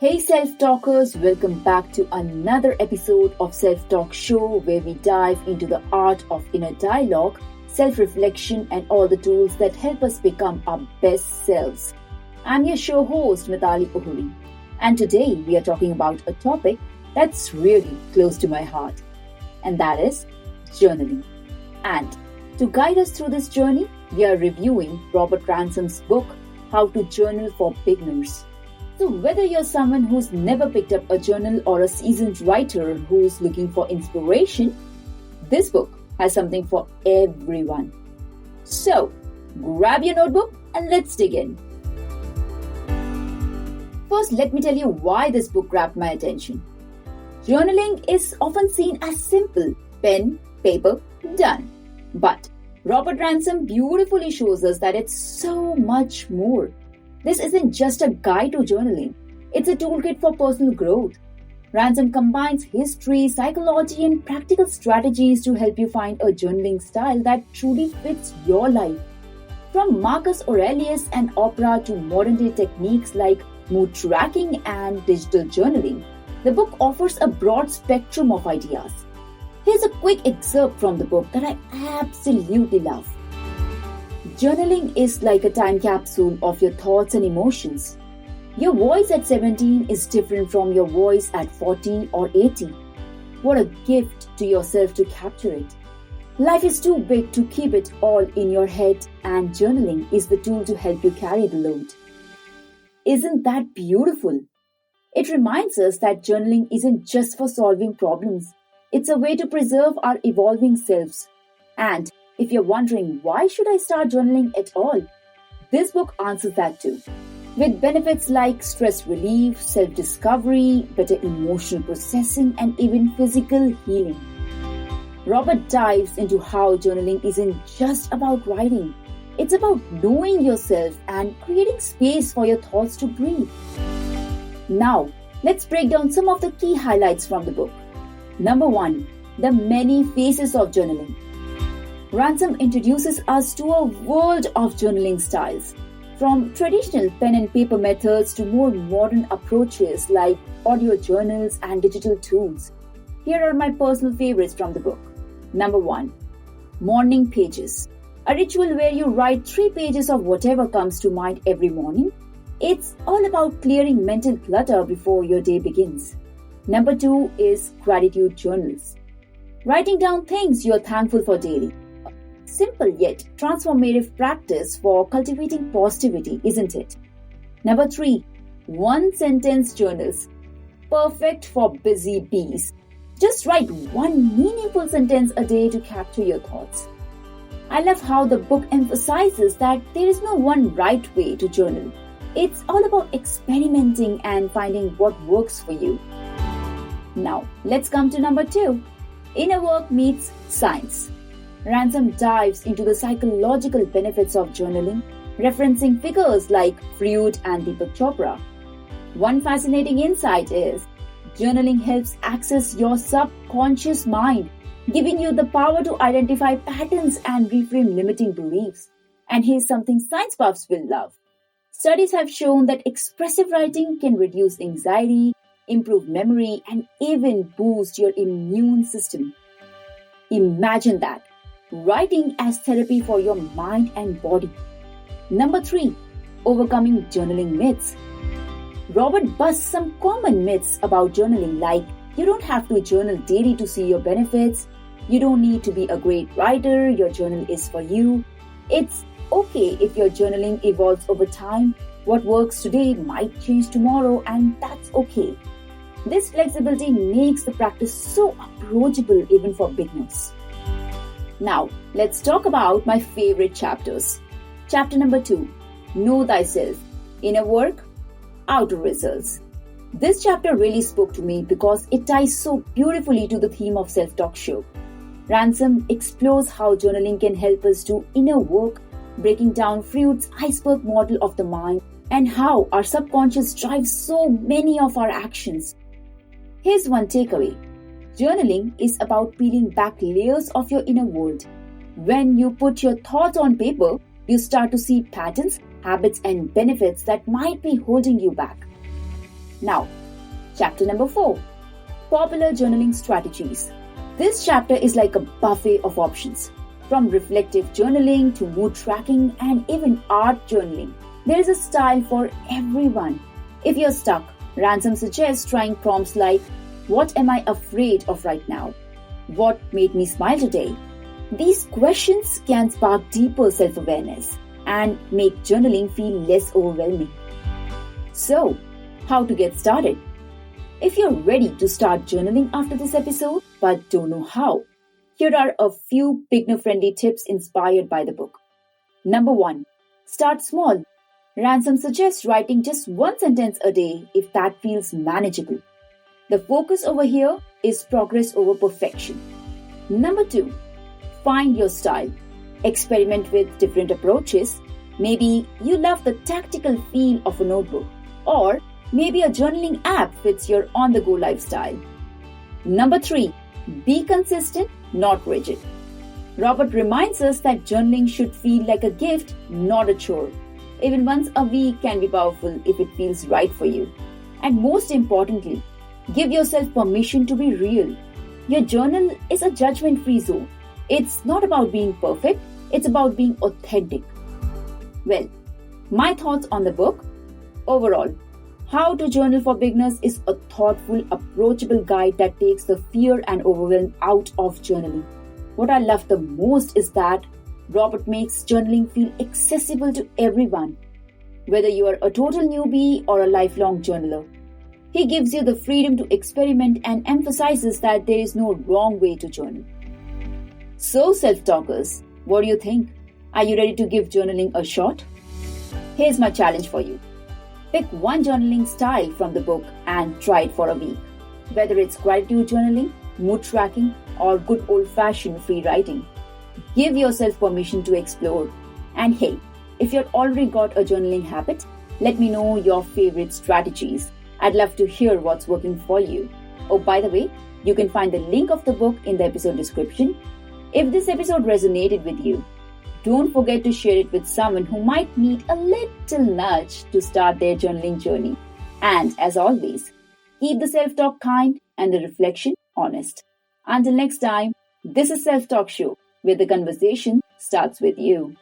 Hey self-talkers, welcome back to another episode of Self-Talk Show where we dive into the art of inner dialogue, self-reflection and all the tools that help us become our best selves. I'm your show host Mithali Uhuri, and today we are talking about a topic that's really close to my heart, and that is journaling. And to guide us through this journey, we are reviewing Robert Ransom's book, How to Journal for Beginners. So whether you're someone who's never picked up a journal or a seasoned writer who's looking for inspiration, this book has something for everyone. So grab your notebook and let's dig in. First, let me tell you why this book grabbed my attention. Journaling is often seen as simple, pen, paper, done. But Robert Ransom beautifully shows us that it's so much more. This isn't just a guide to journaling. It's a toolkit for personal growth. Ransom combines history, psychology, and practical strategies to help you find a journaling style that truly fits your life. From Marcus Aurelius and opera to modern-day techniques like mood tracking and digital journaling, the book offers a broad spectrum of ideas. Here's a quick excerpt from the book that I absolutely love. Journaling is like a time capsule of your thoughts and emotions. Your voice at 17 is different from your voice at 40 or 80. What a gift to yourself to capture it. Life is too big to keep it all in your head, and journaling is the tool to help you carry the load. Isn't that beautiful? It reminds us that journaling isn't just for solving problems. It's a way to preserve our evolving selves. And if you're wondering why should I start journaling at all, this book answers that too. With benefits like stress relief, self-discovery, better emotional processing, and even physical healing. Robert dives into how journaling isn't just about writing. It's about knowing yourself and creating space for your thoughts to breathe. Now, let's break down some of the key highlights from the book. Number 1. The many faces of journaling. Ransom introduces us to a world of journaling styles, from traditional pen and paper methods to more modern approaches like audio journals and digital tools. Here are my personal favorites from the book. Number 1. Morning pages. A ritual where you write 3 pages of whatever comes to mind every morning. It's all about clearing mental clutter before your day begins. Number 2 is gratitude journals. Writing down things you're thankful for daily. Simple yet transformative practice for cultivating positivity, isn't it? Number 3, one-sentence journals. Perfect for busy bees. Just write one meaningful sentence a day to capture your thoughts. I love how the book emphasizes that there is no one right way to journal. It's all about experimenting and finding what works for you. Now, let's come to number 2. Inner work meets science. Ransom dives into the psychological benefits of journaling, referencing figures like Freud and Deepak Chopra. One fascinating insight is, journaling helps access your subconscious mind, giving you the power to identify patterns and reframe limiting beliefs. And here's something science buffs will love. Studies have shown that expressive writing can reduce anxiety, improve memory, and even boost your immune system. Imagine that. Writing as therapy for your mind and body. Number 3. Overcoming journaling myths. Robert busts some common myths about journaling like you don't have to journal daily to see your benefits, you don't need to be a great writer, your journal is for you. It's okay if your journaling evolves over time. What works today might change tomorrow, and that's okay. This flexibility makes the practice so approachable even for beginners. Now, let's talk about my favorite chapters. Chapter number 2, Know Thyself, Inner Work, Outer Results. This chapter really spoke to me because it ties so beautifully to the theme of Self-Talk Show. Ransom explores how journaling can help us do inner work, breaking down Freud's iceberg model of the mind and how our subconscious drives so many of our actions. Here's one takeaway. Journaling is about peeling back layers of your inner world. When you put your thoughts on paper, you start to see patterns, habits, and benefits that might be holding you back. Now, chapter number 4, Popular Journaling Strategies. This chapter is like a buffet of options. From reflective journaling to mood tracking and even art journaling, there is a style for everyone. If you're stuck, Ransom suggests trying prompts like, what am I afraid of right now? What made me smile today? These questions can spark deeper self-awareness and make journaling feel less overwhelming. So, how to get started? If you're ready to start journaling after this episode but don't know how, here are a few beginner-friendly tips inspired by the book. Number 1. Start small. Ransom suggests writing just one sentence a day if that feels manageable. The focus over here is progress over perfection. Number 2. Find your style. Experiment with different approaches. Maybe you love the tactical feel of a notebook, or maybe a journaling app fits your on-the-go lifestyle. Number 3. Be consistent, not rigid. Robert reminds us that journaling should feel like a gift, not a chore. Even once a week can be powerful if it feels right for you. And most importantly, give yourself permission to be real. Your journal is a judgment-free zone. It's not about being perfect, it's about being authentic. Well, my thoughts on the book. Overall, How to Journal for Beginners is a thoughtful, approachable guide that takes the fear and overwhelm out of journaling. What I love the most is that Robert makes journaling feel accessible to everyone, whether you are a total newbie or a lifelong journaler. He gives you the freedom to experiment and emphasizes that there is no wrong way to journal. So, self-talkers, what do you think? Are you ready to give journaling a shot? Here's my challenge for you. Pick one journaling style from the book and try it for a week. Whether it's gratitude journaling, mood tracking, or good old-fashioned free writing. Give yourself permission to explore. And hey, if you've already got a journaling habit, let me know your favorite strategies. I'd love to hear what's working for you. Oh, by the way, you can find the link of the book in the episode description. If this episode resonated with you, don't forget to share it with someone who might need a little nudge to start their journaling journey. And as always, keep the self-talk kind and the reflection honest. Until next time, this is Self-Talk Show, where the conversation starts with you.